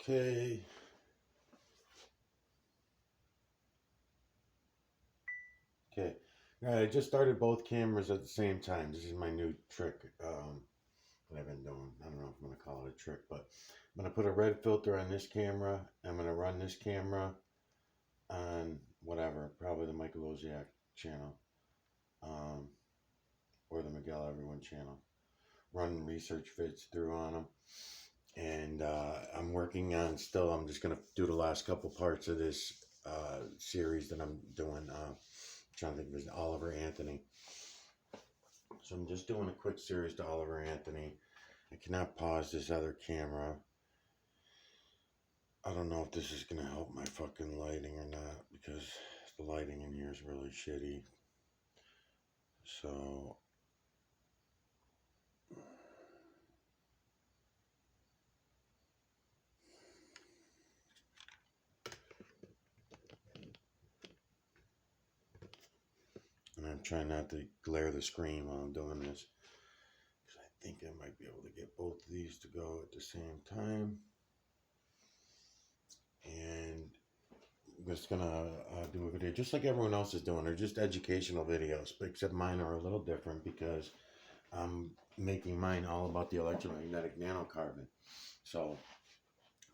Okay. Okay. All right, I just started both cameras at the same time. This is my new trick that I've been doing. I don't know if I'm going to call it a trick, but I'm going to put a red filter on this camera. I'm going to run this camera on whatever, probably the Michael Oziak channel um, or the Miguel Everyone channel. Run research vids through on them. And I'm working on still, I'm just going to do the last couple parts of this series that I'm doing. Trying to think of his Oliver Anthony. So I'm just doing a quick series to Oliver Anthony. I cannot pause this other camera. I don't know if this is going to help my fucking lighting or not, because the lighting in here is really shitty. So and I'm trying not to glare the screen while I'm doing this, because I think I might be able to get both of these to go at the same time. And I'm just gonna do a video just like everyone else is doing. They're just educational videos, but except mine are a little different because I'm making mine all about the electromagnetic nanocarbon. So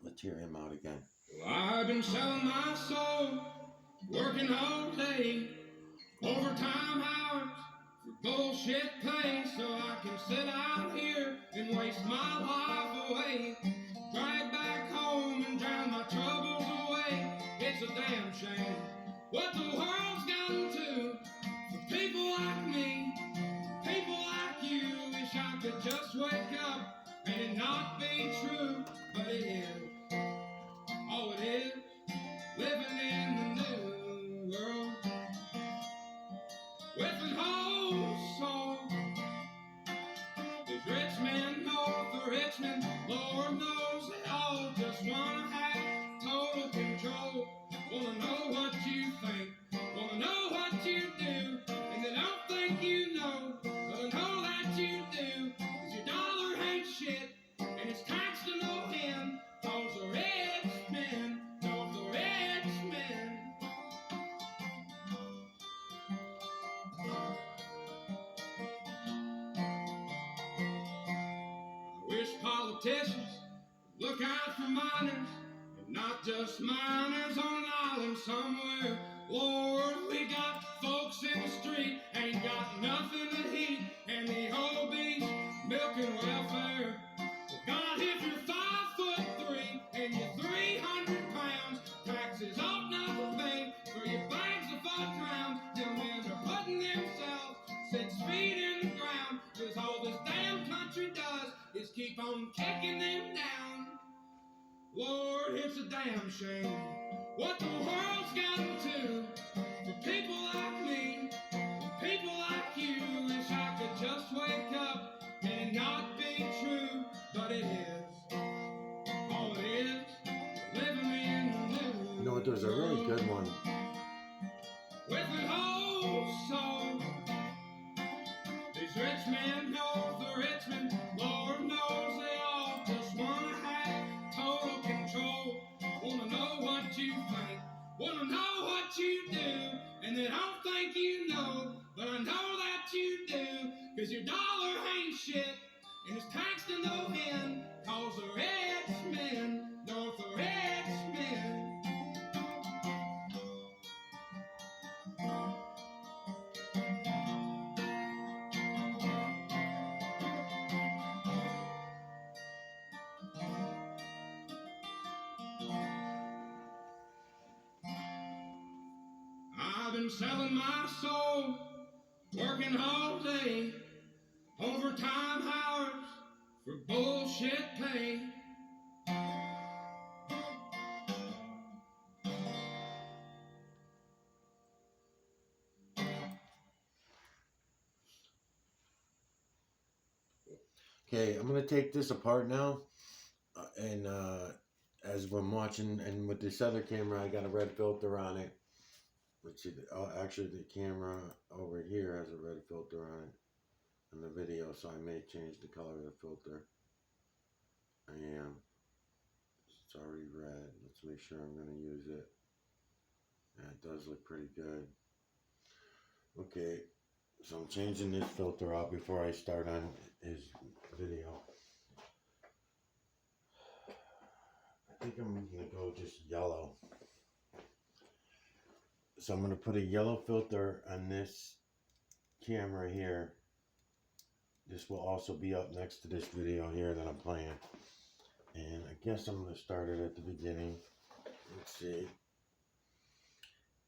let's hear him out again. Well, I've been selling my soul, working all day, overtime hours for bullshit pay, so I can sit out here and waste my life away, drive back home and drown my troubles away. It's a damn shame what the world's gotten to for people like me, people like you. Wish I could just wake up and it not be true, but it is. Oh, it is living in the new world with an whole soul. These rich men north of Richmond, Lord knows they all just wanna have total control. Wanna know what you think, wanna know what you do, and they don't think you know, but I know that you do. 'Cause your dollar ain't shit, and it's taxed to no end. 'Cause the rich men, 'cause the rich men. I wish politicians would look out for miners, and not just miners on an island somewhere. Lord, we got folks in the street, ain't got nothing to eat, and the whole beach milking welfare. Well, God, if you're 5'3" and you're 300 pounds, taxes ought not to pay for your bags of 5 pounds. Them men are putting themselves 6 feet in the ground, 'cause all this damn country does is keep on kicking them down. Lord, it's a damn shame what the world's gotten to for people like me, people like you. Wish I could just wake up and it not be true, but it is. Oh, it is living in the new. You know what? There's a really good one. With an whole soul. These rich men north of Richmond, Lord knows they all just wanna have total control. Wanna know what you think, wanna know what you do, and they don't think you know, but I know that you do. 'Cause your dollar ain't shit, and it's taxed to no end. 'Cause the rich men north of rich men. I've been selling my soul, working all day, overtime hours for bullshit pay. Okay, I'm gonna take this apart now, and as I'm watching, and with this other camera, I got a red filter on it. Let's see, actually the camera over here has a red filter on it in the video, so I may change the color of the filter. I am. it's already red. Let's make sure I'm going to use it. Yeah, it does look pretty good. Okay, so I'm changing this filter out before I start on his video. I think I'm going to go just yellow. So I'm going to put a yellow filter on this camera here. This will also be up next to this video here that I'm playing. And I guess I'm going to start it at the beginning. Let's see.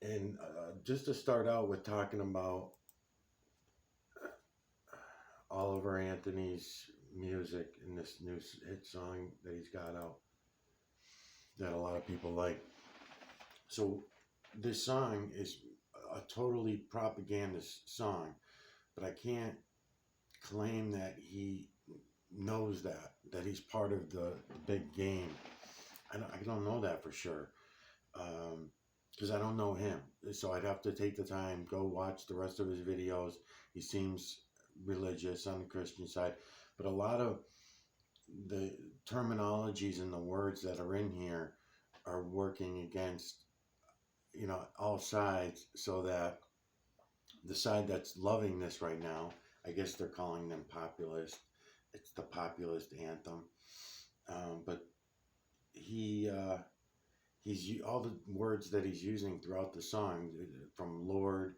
And just to start out with talking about Oliver Anthony's music in this new hit song that he's got out that a lot of people like. So this song is a totally propagandist song, but I can't claim that he knows that he's part of the big game. I don't know that for sure, because I don't know him. So I'd have to take the time, go watch the rest of his videos. He seems religious on the Christian side, but a lot of the terminologies and the words that are in here are working against, you know, all sides, so that the side that's loving this right now, I guess they're calling them populist. It's the populist anthem. But he's all the words that he's using throughout the song, from Lord.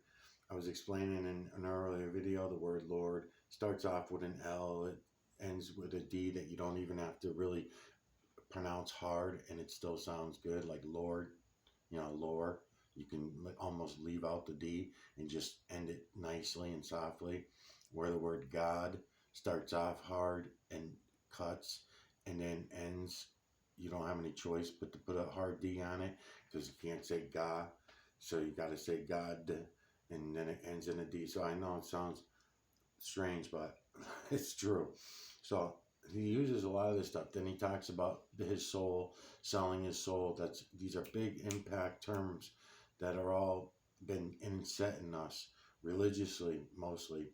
I was explaining in an earlier video, the word Lord starts off with an L, it ends with a D that you don't even have to really pronounce hard, and it still sounds good, like Lord, you know, lore. You can almost leave out the D and just end it nicely and softly. Where the word God starts off hard and cuts and then ends, you don't have any choice but to put a hard D on it, because you can't say God, so you got to say God, and then it ends in a D. So I know it sounds strange, but it's true. So he uses a lot of this stuff. Then he talks about his soul, selling his soul. These are big impact terms that are all been inset in us religiously, mostly.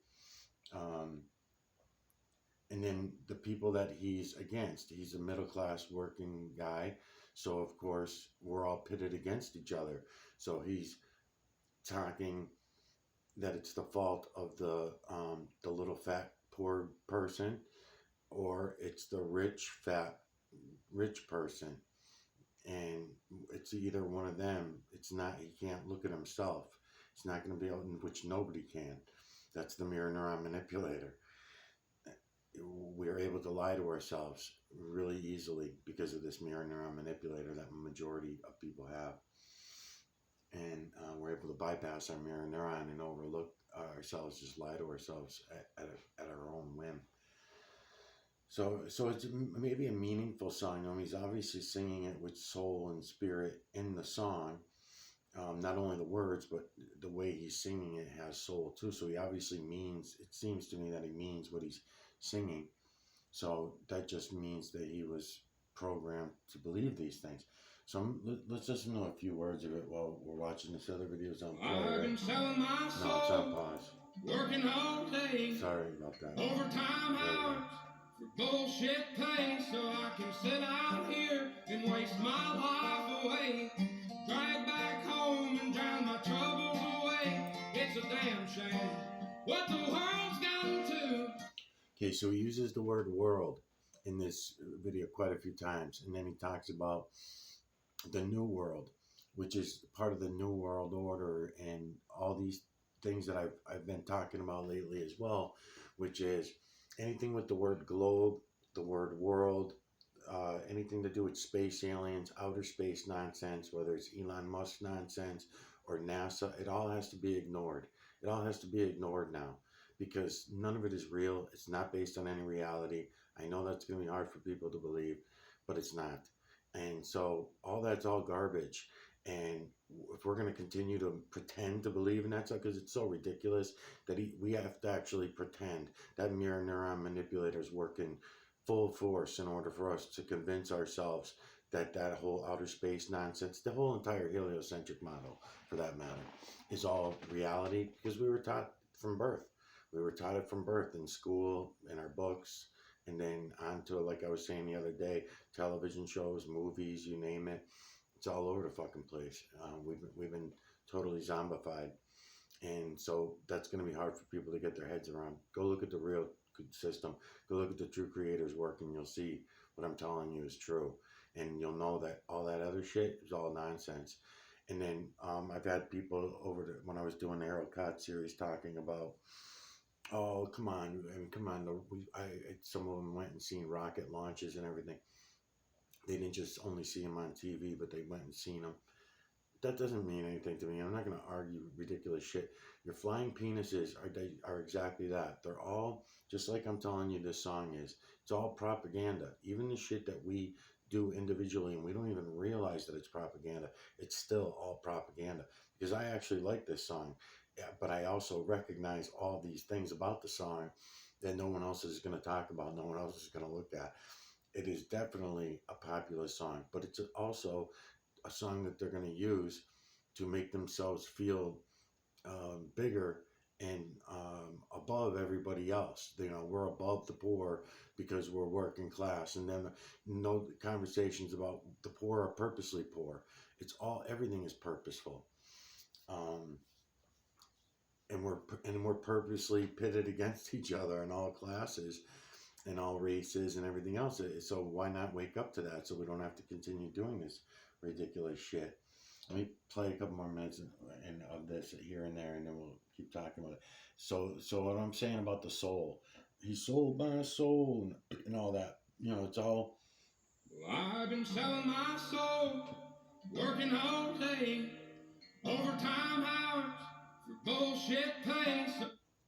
And then the people that he's against, he's a middle class working guy. So of course we're all pitted against each other. So he's talking that it's the fault of the little fat poor person, or it's the rich fat rich person. And it's either one of them. It's not, he can't look at himself. It's not going to be able, which nobody can. That's the mirror neuron manipulator. We're able to lie to ourselves really easily because of this mirror neuron manipulator that majority of people have. And we're able to bypass our mirror neuron and overlook ourselves, just lie to ourselves at our own whim. So it's maybe a meaningful song. I mean, he's obviously singing it with soul and spirit in the song. Not only the words, but the way he's singing it has soul too. So he obviously means, it seems to me that he means what he's singing. So that just means that he was programmed to believe these things. So let's listen to a few words of it while we're watching this other videos on play. I've been selling my soul, no, it's on pause. Working all day, Sorry about that. overtime hours for bullshit pay, so I can sit out here and waste my life away. Drag back home and drown my troubles away. It's a damn shame what the world's gotten to. Okay, so he uses the word world in this video quite a few times, and then he talks about the new world, which is part of the new world order, and all these things that I've been talking about lately as well, which is anything with the word globe, the word world, anything to do with space aliens, outer space nonsense, whether it's Elon Musk nonsense or NASA, it all has to be ignored. It all has to be ignored now, because none of it is real. It's not based on any reality. I know that's going to be hard for people to believe, but it's not. And so all that's all garbage. And if we're going to continue to pretend to believe in that stuff, because it's so ridiculous that we have to actually pretend. That mirror neuron manipulator is working full force in order for us to convince ourselves that that whole outer space nonsense, the whole entire heliocentric model for that matter, is all reality, because we were taught from birth. We were taught it from birth in school, in our books, and then onto, like I was saying the other day, television shows, movies, you name it. It's all over the fucking place. We've been totally zombified, and so that's going to be hard for people to get their heads around. Go look at the real good system. Go look at the true creators work, and you'll see what I'm telling you is true, and you'll know that all that other shit is all nonsense. And then I've had people when I was doing the Harold Cott series talking about, oh, come on, I mean, come on. Some of them went and seen rocket launches and everything. They didn't just only see them on TV, but they went and seen them. That doesn't mean anything to me. I'm not going to argue ridiculous shit. Your flying penises are exactly that. They're all, just like I'm telling you this song is, it's all propaganda. Even the shit that we do individually and we don't even realize that it's propaganda, it's still all propaganda. Because I actually like this song, but I also recognize all these things about the song that no one else is going to talk about, no one else is going to look at. It is definitely a popular song, but it's also a song that they're going to use to make themselves feel bigger and above everybody else. You know, we're above the poor because we're working class, and then no conversations about the poor are purposely poor. It's all, everything is purposeful, and we're purposely pitted against each other in all classes and all races and everything else. So why not wake up to that so we don't have to continue doing this ridiculous shit? Let me play a couple more minutes of this here and there, and then we'll keep talking about it. So what I'm saying about the soul, he sold my soul and all that. You know, it's all. Well, I've been selling my soul, working all day, overtime hours for bullshit pay.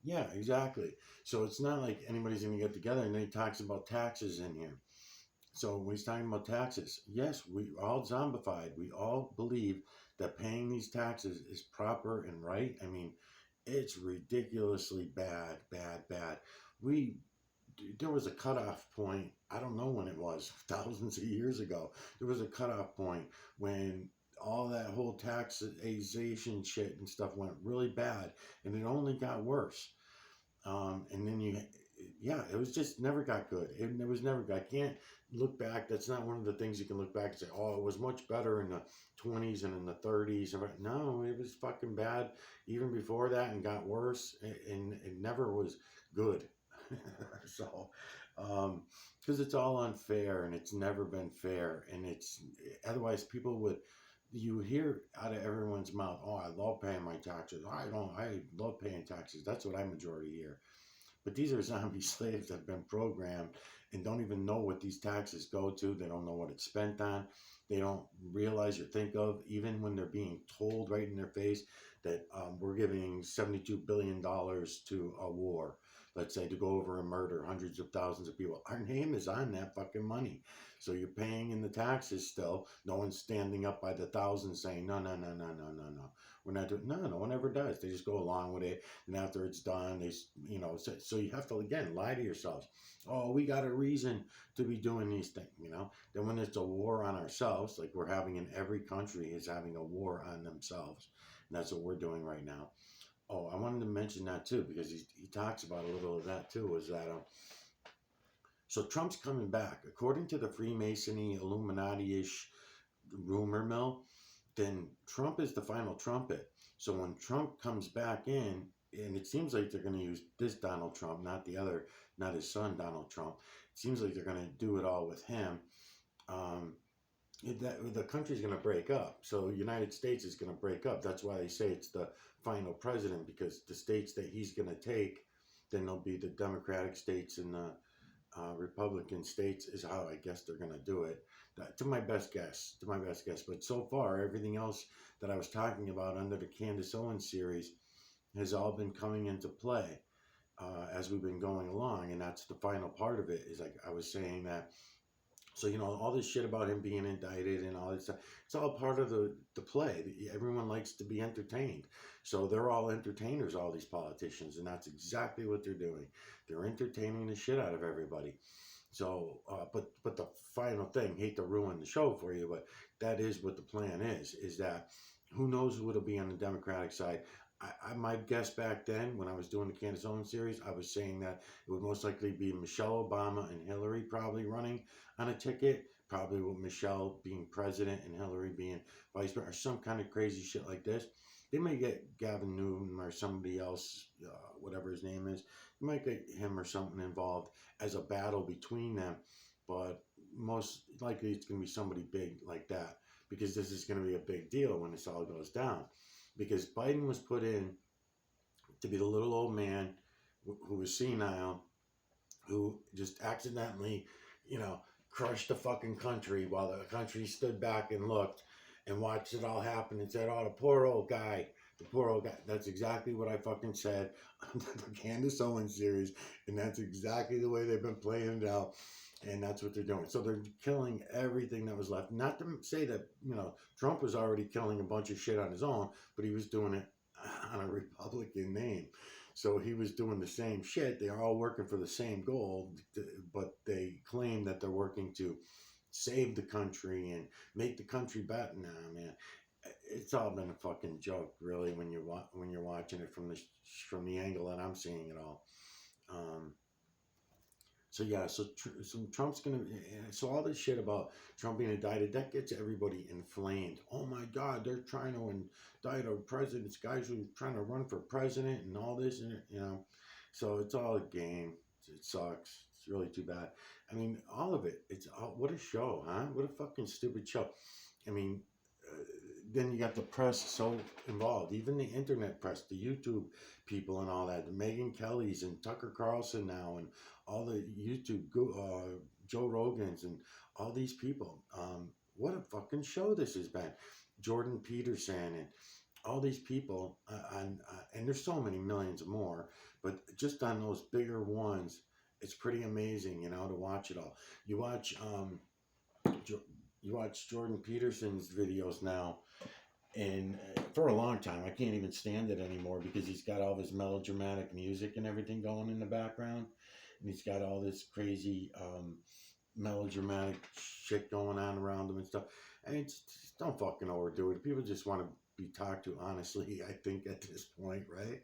Yeah, exactly. So it's not like anybody's going to get together, and then he talks about taxes in here. So when he's talking about taxes, yes, we all zombified. We all believe that paying these taxes is proper and right. I mean, it's ridiculously bad, bad, bad. There was a cutoff point. I don't know when it was, thousands of years ago. There was a cutoff point when all that whole taxation shit and stuff went really bad, and it only got worse. And then it was just never got good. It was never good. I can't look back. That's not one of the things you can look back and say, oh, it was much better in the 20s and in the 30s. No, it was fucking bad even before that, and got worse, and it never was good. So, because it's all unfair, and it's never been fair, and it's, otherwise people would, you hear out of everyone's mouth, oh, I love paying my taxes. I love paying taxes. That's what I majority hear. But these are zombie slaves that have been programmed and don't even know what these taxes go to. They don't know what it's spent on. They don't realize or think of, even when they're being told right in their face that we're giving $72 billion to a war, let's say, to go over and murder hundreds of thousands of people. Our name is on that fucking money. So you're paying in the taxes still. No one's standing up by the thousands saying, no. We're not doing, no one ever does. They just go along with it. And after it's done, so you have to, again, lie to yourselves. Oh, we got a reason to be doing these things, Then when it's a war on ourselves, like we're having in every country is having a war on themselves. And that's what we're doing right now. Oh, I wanted to mention that too, because he talks about a little of that too, is that, so Trump's coming back. According to the Freemasonry, Illuminati-ish rumor mill, then Trump is the final trumpet. So when Trump comes back in, and it seems like they're going to use this Donald Trump, not his son, Donald Trump. It seems like they're going to do it all with him. The country's going to break up. So the United States is going to break up. That's why they say it's the final president, because the states that he's going to take, then there'll be the Democratic states and the Republican states is how I guess they're going to do it. To my best guess. But so far, everything else that I was talking about under the Candace Owens series has all been coming into play as we've been going along. And that's the final part of it, is like I was saying that. So, all this shit about him being indicted and all this stuff, it's all part of the play. Everyone likes to be entertained. So they're all entertainers, all these politicians, and that's exactly what they're doing. They're entertaining the shit out of everybody. So, but the final thing, hate to ruin the show for you, but that is what the plan is that who knows who it'll be on the Democratic side. my guess back then when I was doing the Candace Owens series, I was saying that it would most likely be Michelle Obama and Hillary probably running on a ticket, probably with Michelle being president and Hillary being vice president, or some kind of crazy shit like this. They may get Gavin Newsom or somebody else, whatever his name is. You might get him or something involved as a battle between them, but most likely it's going to be somebody big like that because this is going to be a big deal when this all goes down. Because Biden was put in to be the little old man who was senile, who just accidentally, crushed the fucking country while the country stood back and looked and watched it all happen and said, oh, the poor old guy. The poor old guy. That's exactly what I fucking said on the Candace Owens series. And that's exactly the way they've been playing it out. And that's what they're doing. So they're killing everything that was left. Not to say that, Trump was already killing a bunch of shit on his own, but he was doing it on a Republican name. So he was doing the same shit. They are all working for the same goal, but they claim that they're working to save the country and make the country better. Nah, man, it's all been a fucking joke, really, when you're watching it from the angle that I'm seeing it all. So yeah, so Trump's gonna. So all this shit about Trump being indicted, that gets everybody inflamed. Oh my God, they're trying to indict our presidents, guys who are trying to run for president and all this, and So it's all a game. It sucks. It's really too bad. I mean, all of it. What a show, huh? What a fucking stupid show. I mean, then you got the press so involved, even the internet press, the YouTube people and all that, the Megyn Kellys and Tucker Carlson now, and all the YouTube, Joe Rogans and all these people. What a fucking show this has been. Jordan Peterson and all these people, and there's so many millions more, but just on those bigger ones, it's pretty amazing, to watch it all. You watch Jordan Peterson's videos now, and for a long time, I can't even stand it anymore because he's got all this melodramatic music and everything going in the background, and he's got all this crazy melodramatic shit going on around him and stuff. And just don't fucking overdo it. People just want to be talked to honestly, I think, at this point, right?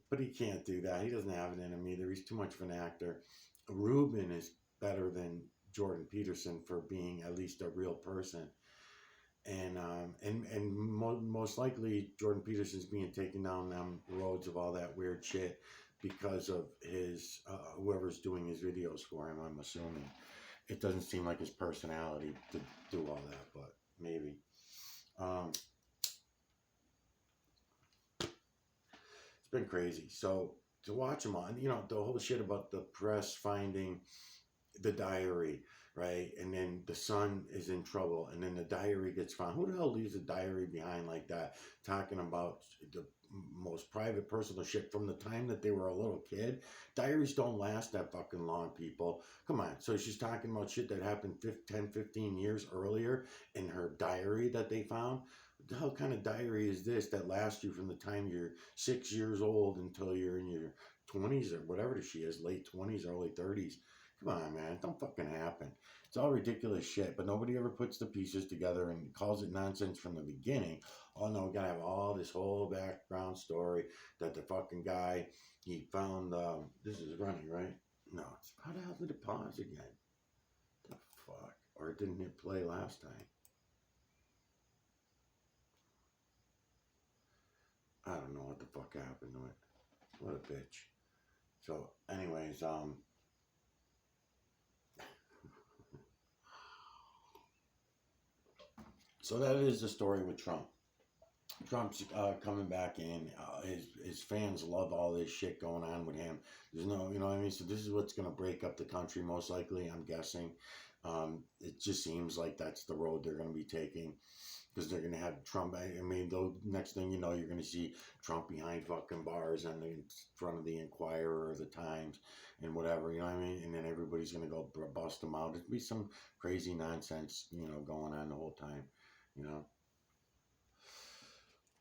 But he can't do that. He doesn't have it in him either. He's too much of an actor. Rubin is better than Jordan Peterson for being at least a real person. And most likely Jordan Peterson's being taken down them roads of all that weird shit because of his whoever's doing his videos for him. I'm assuming it doesn't seem like his personality to do all that, but maybe. It's been crazy. So to watch him on, the whole shit about the press finding the diary, right? And then the son is in trouble, and then the diary gets found. Who the hell leaves a diary behind like that, talking about the most private personal shit from the time that they were a little kid? Diaries don't last that fucking long, people. Come on. So she's talking about shit that happened 10, 15 years earlier in her diary that they found. What the hell kind of diary is this that lasts you from the time you're 6 years old until you're in your 20s or whatever she is, late 20s, early 30s? Come on, man. It don't fucking happen. It's all ridiculous shit, but nobody ever puts the pieces together and calls it nonsense from the beginning. Oh, no, we gotta have all this whole background story that the fucking guy, he found, this is running, right? No, how the hell did it pause again? The fuck? Or didn't it play last time? I don't know what the fuck happened to it. What a bitch. So, anyways, so that is the story with Trump. Trump's coming back in. His fans love all this shit going on with him. There's no, you know what I mean? So this is what's going to break up the country most likely, I'm guessing. It just seems like that's the road they're going to be taking. Because they're going to have Trump. I mean, the next thing you know, you're going to see Trump behind fucking bars and in front of the Inquirer or the Times and whatever, you know what I mean? And then everybody's going to go bust him out. It'd be some crazy nonsense, going on the whole time,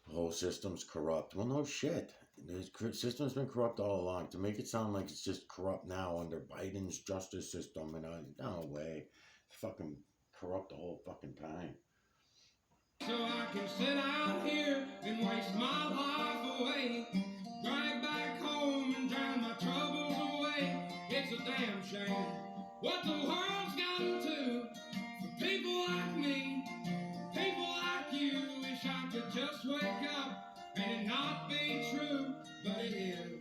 The whole system's corrupt. Well, no shit. The system's been corrupt all along. To make it sound like it's just corrupt now under Biden's justice system, no way. It's fucking corrupt the whole fucking time. so I can sit out here and waste my life away. Drag back home and drown my troubles away. It's a damn shame what the world's gotten to for people like me, people like you. Wish I could just wake up and it not be true, but it is.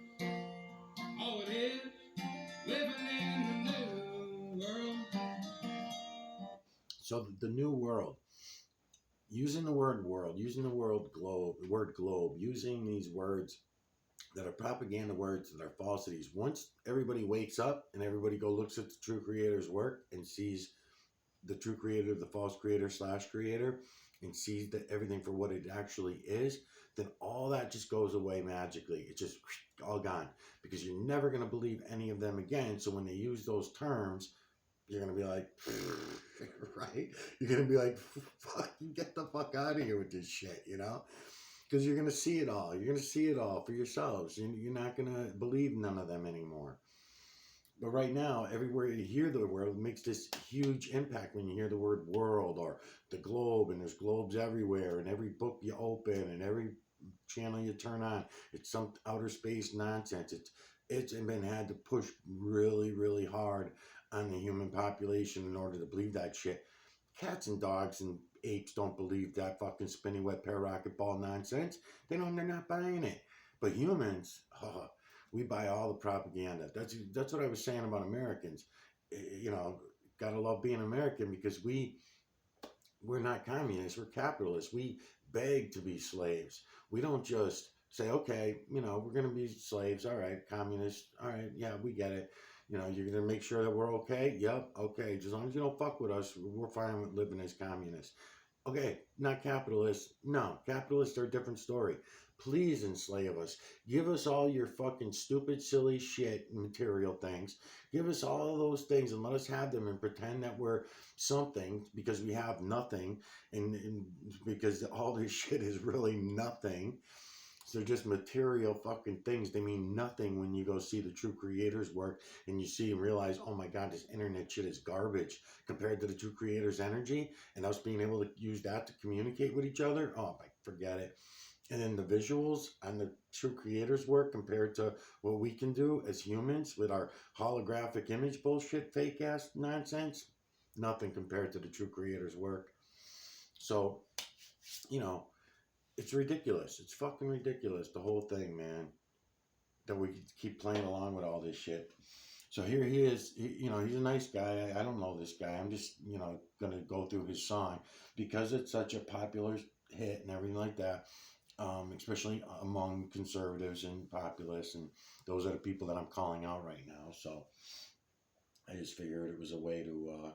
Oh, it is living in the new world. So the new world, using the word world, using the word globe, using these words that are propaganda words, that are falsities. Once everybody wakes up and everybody go looks at the true creator's work and sees the true creator, the false creator / creator, and sees that everything for what it actually is, then all that just goes away magically. It's just all gone, because you're never going to believe any of them again. So when they use those terms, you're going to be like, right? You're going to be like, fuck, you get the fuck out of here with this shit, you know? Because you're going to see it all. You're going to see it all for yourselves. You're not going to believe none of them anymore. But right now, everywhere you hear the word, it makes this huge impact when you hear the word world or the globe, and there's globes everywhere, and every book you open and every channel you turn on, it's some outer space nonsense. It's been had to push really, really hard on the human population in order to believe that shit. Cats and dogs and apes don't believe that fucking spinny wet pair rocket ball nonsense. They're not buying it. But humans, we buy all the propaganda. That's what I was saying about Americans. You know, gotta love being American, because we're not communists, we're capitalists. We beg to be slaves. We don't just say, okay, you know, we're gonna be slaves, all right, communists, all right, yeah, we get it. You know, you're gonna make sure that we're okay? Yep, okay, as long as you don't fuck with us, we're fine with living as communists. Okay, not capitalists. No, capitalists are a different story. Please enslave us. Give us all your fucking stupid, silly shit material things. Give us all of those things and let us have them and pretend that we're something, because we have nothing, and because all this shit is really nothing. So they're just material fucking things. They mean nothing when you go see the true creator's work and you see and realize, oh my God, this internet shit is garbage compared to the true creator's energy, and us being able to use that to communicate with each other. Oh, forget it. And then the visuals on the true creator's work compared to what we can do as humans with our holographic image bullshit, fake ass nonsense, nothing compared to the true creator's work. So, you know, it's ridiculous. It's fucking ridiculous, the whole thing, man, that we keep playing along with all this shit. So here he is. You know, he's a nice guy. I don't know this guy. I'm just, you know, going to go through his song because it's such a popular hit and everything like that. Especially among conservatives and populists, and those are the people that I'm calling out right now. So I just figured it was a way to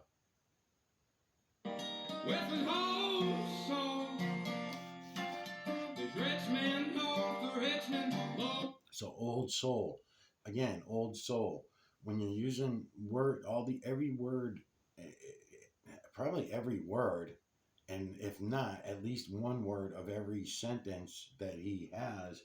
so old soul, again, old soul. When you're using every word, probably every word, and if not, at least one word of every sentence that he has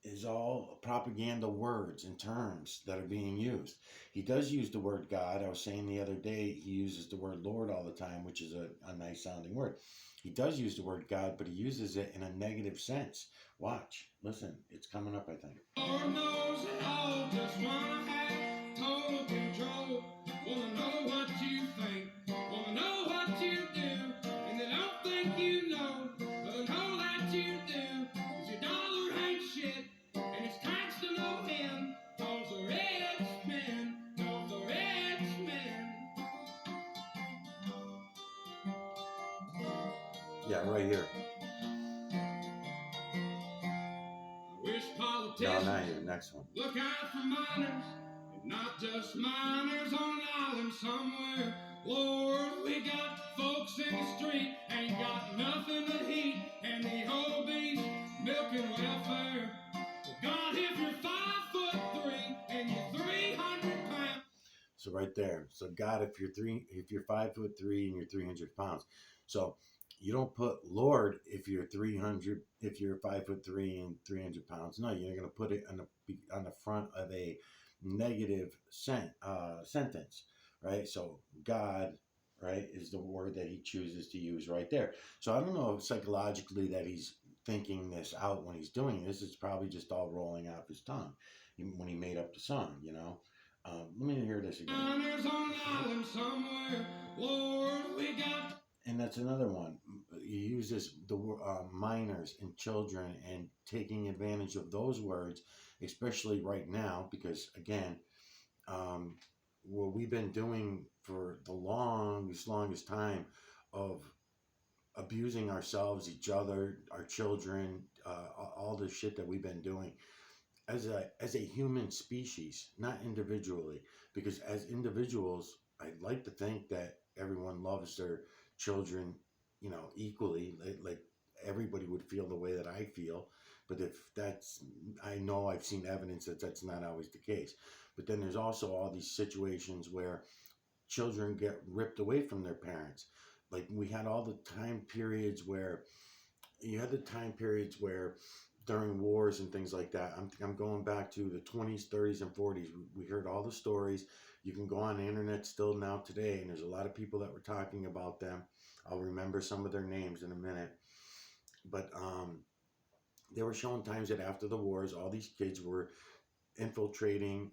is all propaganda words and terms that are being used. He does use the word God. I was saying the other day, he uses the word Lord all the time, which is a nice sounding word. He does use the word God, but he uses it in a negative sense. Watch, listen, it's coming up, I think. Lord knows it all, just wanna have total control. Wanna know what you think, wanna know what you do, and they don't think you know, but know that you do, 'cause your dollar ain't shit, and it's taxed to no end, 'cause the rich men, 'cause the rich men. Yeah, right here. No, not here. Next one. Look out for miners, and not just miners on an island somewhere. Lord, we got folks in the street, ain't got nothing but heat, and the whole beast milking welfare. Well, God, if you're 5'3" and you're 300 pounds. So right there. So God, if you're 5'3" and you're 300 pounds. So you don't put Lord if you're 5'3" and 300 pounds. No, you're going to put it on the front of a negative sentence, right? So God, right, is the word that he chooses to use right there. So I don't know psychologically that he's thinking this out when he's doing this. It's probably just all rolling off his tongue when he made up the song, you know. Let me hear this again. Miners on an island somewhere, Lord, we got. And that's another one. He uses the minors and children and taking advantage of those words, especially right now, because again, what we've been doing for the longest time of abusing ourselves, each other, our children, all the shit that we've been doing as a human species, not individually, because as individuals, I'd like to think that everyone loves their children, you know, equally, like everybody would feel the way that I feel. But if that's, I know I've seen evidence that that's not always the case. But then there's also all these situations where children get ripped away from their parents. Like we had all the time periods where you had the time periods where during wars and things like that. I'm going back to the 20s, 30s, and 40s. We heard all the stories. You can go on the internet still now today, and there's a lot of people that were talking about them. I'll remember some of their names in a minute. But they were showing times that after the wars, all these kids were infiltrating,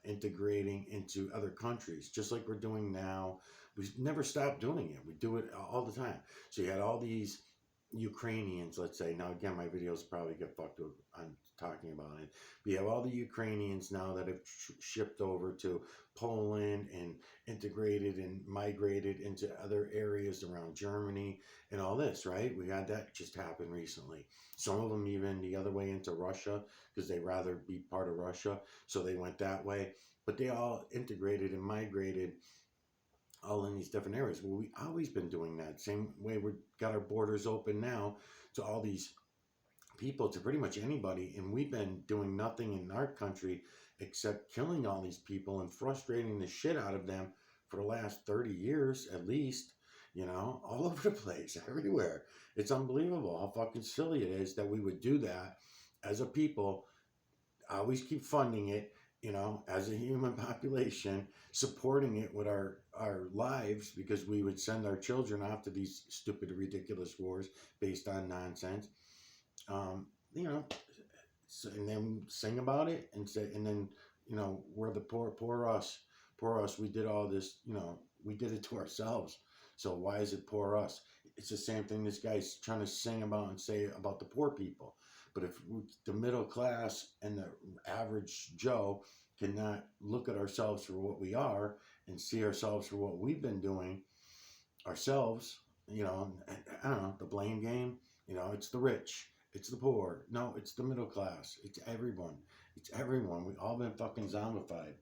integrating into other countries, just like we're doing now. We never stopped doing it. We do it all the time. So you had all these Ukrainians, let's say. Now, again, my videos probably get fucked up on talking about it. We have all the Ukrainians now that have shipped over to Poland and integrated and migrated into other areas around Germany and all this, right? We had that just happen recently. Some of them even the other way into Russia because they rather be part of Russia, so they went that way. But they all integrated and migrated all in these different areas. Well, we've always been doing that. Same way we've got our borders open now to all these people, to pretty much anybody, and we've been doing nothing in our country except killing all these people and frustrating the shit out of them for the last 30 years at least, you know, all over the place, everywhere. It's unbelievable how fucking silly it is that we would do that as a people. I always keep funding it, you know, as a human population, supporting it with our lives, because we would send our children off to these stupid, ridiculous wars based on nonsense. You know, so, and then sing about it and say, and then, you know, we're the poor us, poor us. We did all this, you know, we did it to ourselves. So why is it poor us? It's the same thing this guy's trying to sing about and say about the poor people. But if the middle class and the average Joe cannot look at ourselves for what we are and see ourselves for what we've been doing ourselves, you know, I don't know, the blame game, you know, it's the rich, it's the poor. No, it's the middle class. It's everyone. It's everyone. We've all been fucking zombified.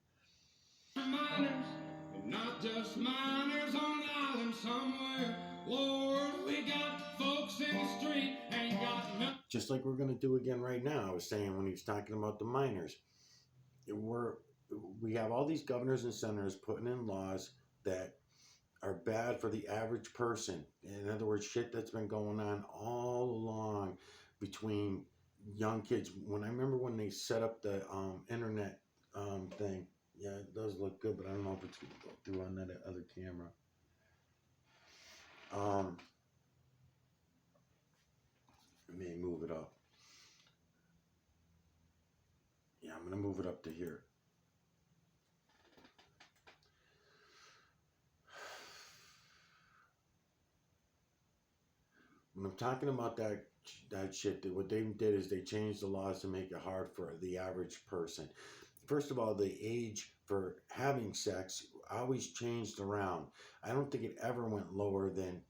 Miners, and not just miners on an island somewhere. Lord, we got folks in the street, ain't got nothing. Just like we're going to do again right now. I was saying when he was talking about the miners, we have all these governors and senators putting in laws that are bad for the average person. In other words, shit that's been going on all along between young kids. When I remember when they set up the internet thing, yeah, it does look good, but I don't know if it's going to go through on that other camera. Let me move it up. Yeah, I'm going to move it up to here. When I'm talking about that shit, what they did is they changed the laws to make it hard for the average person. First of all, the age for having sex always changed around. I don't think it ever went lower than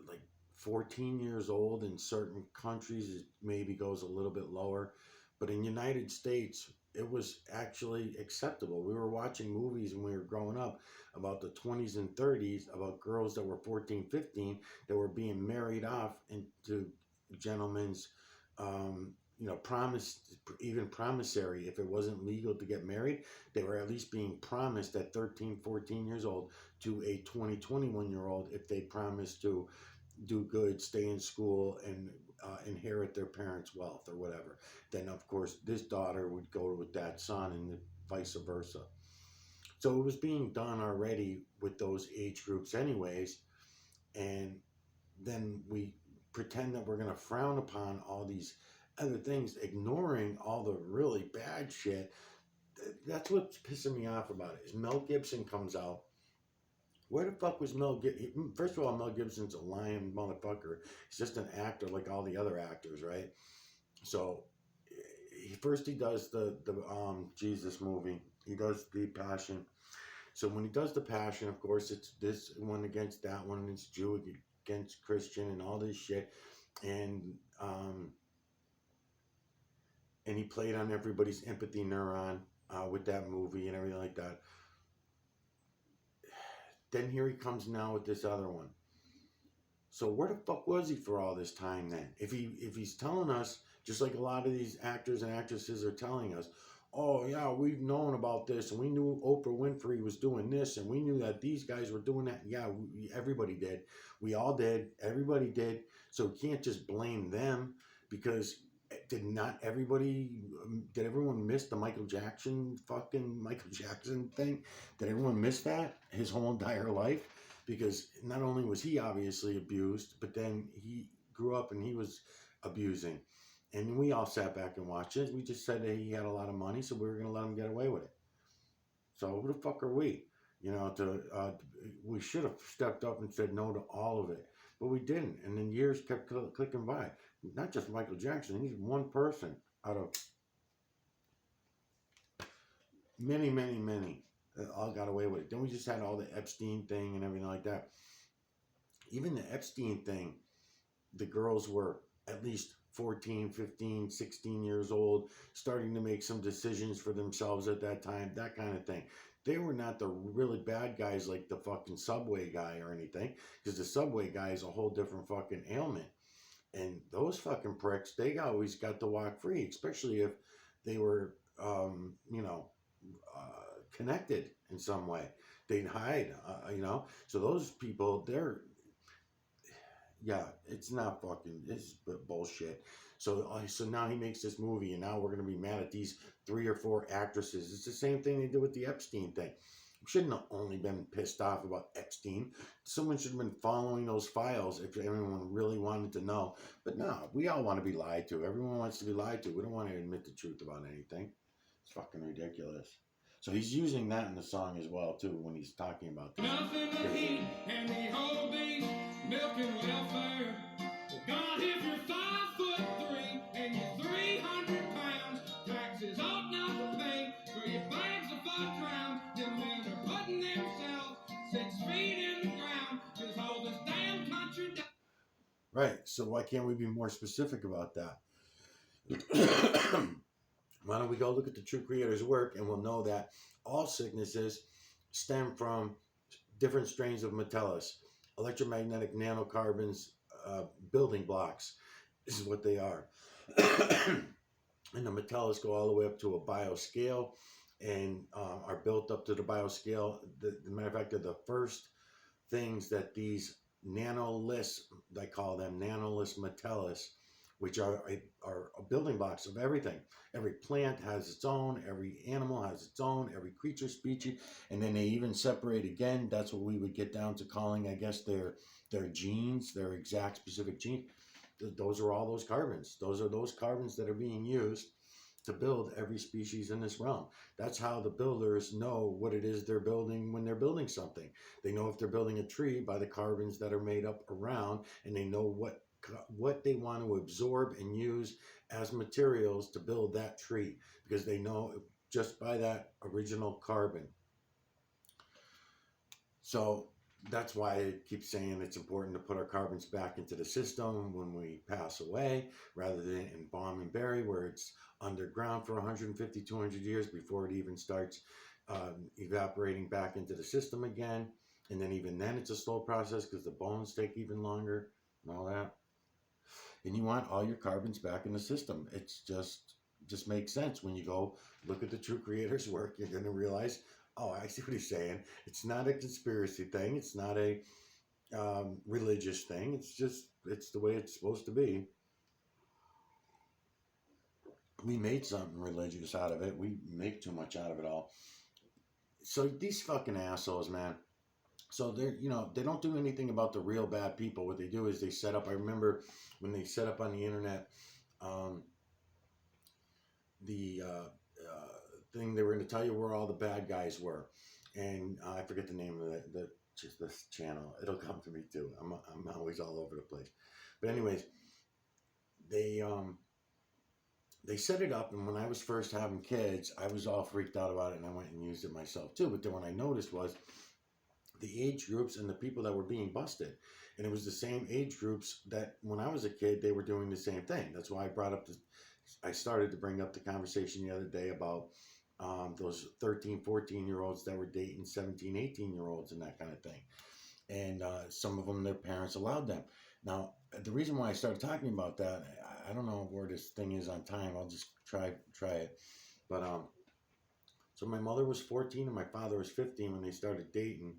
like 14 years old. In certain countries, it maybe goes a little bit lower. But in the United States, it was actually acceptable. We were watching movies when we were growing up about the 20s and 30s about girls that were 14, 15 that were being married off into gentlemen's, you know, even promissory. If it wasn't legal to get married, they were at least being promised at 13, 14 years old to a 20, 21-year-old if they promised to do good, stay in school, and inherit their parents' wealth or whatever. Then, of course, this daughter would go with that son and vice versa. So it was being done already with those age groups, anyways. And then we pretend that we're going to frown upon all these other things, ignoring all the really bad shit. That's what's pissing me off about it. Is Mel Gibson comes out. Where the fuck was Mel Gibson? First of all, Mel Gibson's a lying motherfucker. He's just an actor like all the other actors, right? So first he does the Jesus movie. He does the Passion. So when he does the Passion, of course, it's this one against that one. It's Jew against Christian and all this shit. And he played on everybody's empathy neuron with that movie and everything like that. Then here he comes now with this other one. So where the fuck was he for all this time then? If he's telling us, just like a lot of these actors and actresses are telling us, oh yeah, we've known about this, and we knew Oprah Winfrey was doing this, and we knew that these guys were doing that. Yeah, everybody did. We all did. Everybody did. So we can't just blame them, because did everyone miss the Michael Jackson thing? Did everyone miss that his whole entire life? Because not only was he obviously abused, but then he grew up and he was abusing. And we all sat back and watched it. We just said that he had a lot of money, so we were going to let him get away with it. So who the fuck are we? We should have stepped up and said no to all of it. But we didn't. And then years kept clicking by. Not just Michael Jackson. He's one person out of many, many, many that all got away with it. Then we just had all the Epstein thing and everything like that. Even the Epstein thing, the girls were at least 14, 15, 16 years old, starting to make some decisions for themselves at that time, that kind of thing. They were not the really bad guys like the fucking Subway guy or anything, because the Subway guy is a whole different fucking ailment. And those fucking pricks, they always got to walk free, especially if they were, connected in some way. They'd hide, So those people, it's not fucking, it's bullshit. So now he makes this movie, and now we're going to be mad at these 3 or 4 actresses. It's the same thing they did with the Epstein thing. We shouldn't have only been pissed off about Epstein. Someone should have been following those files if everyone really wanted to know. But no, we all want to be lied to. Everyone wants to be lied to. We don't want to admit the truth about anything. It's fucking ridiculous. So he's using that in the song as well, too, when he's talking about this. Nothing to eat and the whole beef, milk and welfare. Well, God, if you're 5'3" and you're 300 pounds, taxes ought not to pay for your bags of fudge rounds. Them men are putting themselves 6 feet in the ground, just hold this damn country down. Right, so why can't we be more specific about that? Why don't we go look at the true creator's work, and we'll know that all sicknesses stem from different strains of Metellus, electromagnetic nanocarbons, building blocks. This is what they are. And the Metellus go all the way up to a bioscale and are built up to the bioscale. The matter of fact, they're the first things that these nanoliths, they call them nanolith Metellus, which are building blocks of everything. Every plant has its own, every animal has its own, every creature, species, and then they even separate again. That's what we would get down to calling, I guess, their genes, their exact specific genes. Those are all those carbons. Those are those carbons that are being used to build every species in this realm. That's how the builders know what it is they're building when they're building something. They know if they're building a tree by the carbons that are made up around, and they know what they want to absorb and use as materials to build that tree, because they know just by that original carbon. So that's why I keep saying it's important to put our carbons back into the system when we pass away, rather than embalm and bury, where it's underground for 150, 200 years before it even starts evaporating back into the system again. And then even then it's a slow process, because the bones take even longer and all that. And you want all your carbons back in the system. It's just makes sense. When you go look at the true creator's work, you're going to realize, oh, I see what he's saying. It's not a conspiracy thing. It's not a religious thing. It's the way it's supposed to be. We made something religious out of it. We make too much out of it all. so these fucking assholes, man. So they're, they don't do anything about the real bad people. What they do is they set up. I remember when they set up on the internet, um, the thing they were going to tell you where all the bad guys were, and I forget the name of just this channel. It'll come to me too. I'm always all over the place. But anyways, they they set it up, and when I was first having kids, I was all freaked out about it, and I went and used it myself too. But then what I noticed was the age groups and the people that were being busted, and it was the same age groups that when I was a kid they were doing the same thing. That's why I started to bring up the conversation the other day about those 13, 14-year-olds that were dating 17, 18-year-olds and that kind of thing. And some of them, their parents allowed them. Now, the reason why I started talking about that, I don't know where this thing is on time. I'll just try it. But so my mother was 14 and my father was 15 when they started dating.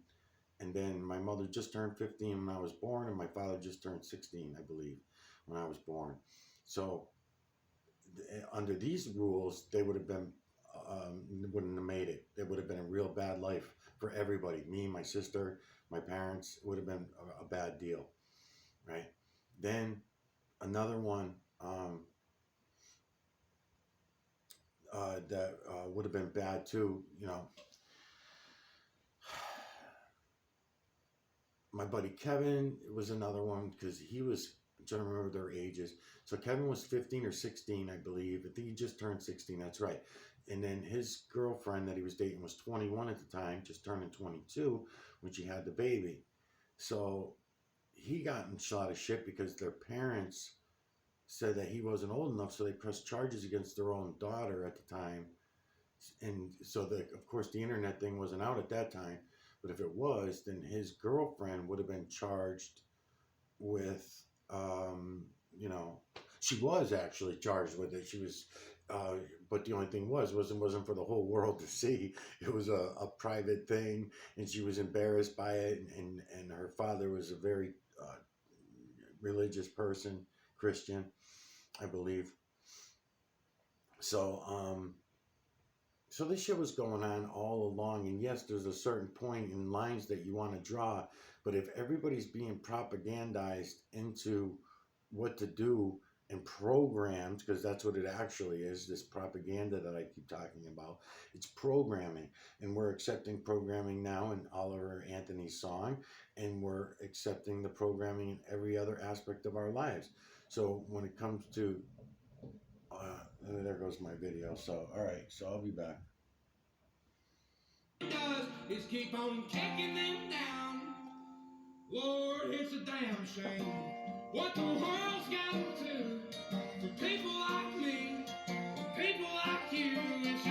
And then my mother just turned 15 when I was born, and my father just turned 16, I believe, when I was born. So under these rules, they would have been, wouldn't have made it. It would have been a real bad life for everybody. Me, my sister, my parents. It would have been a bad deal, right? Then another one that would have been bad too, my buddy Kevin was another one because he was, I'm trying to remember their ages. So Kevin was 15 or 16, I believe. I think he just turned 16. That's right. And then his girlfriend that he was dating was 21 at the time, just turning 22 when she had the baby. So he got in a lot of shit because their parents said that he wasn't old enough, so they pressed charges against their own daughter at the time. And so, of course, the internet thing wasn't out at that time. But if it was, then his girlfriend would have been charged with, she was actually charged with it. She was, but the only thing wasn't for the whole world to see. It was a private thing, and she was embarrassed by it. And her father was a very religious person, Christian, I believe. So, so this shit was going on all along, and yes, there's a certain point in lines that you want to draw, but if everybody's being propagandized into what to do and programmed, because that's what it actually is, this propaganda that I keep talking about, it's programming, and we're accepting programming now in Oliver Anthony's song, and we're accepting the programming in every other aspect of our lives. So when it comes to there goes my video. So, all right. So I'll be back. Does is keep on kicking them down. Lord, it's a damn shame what the world's gotten to for people like me, people like you. It's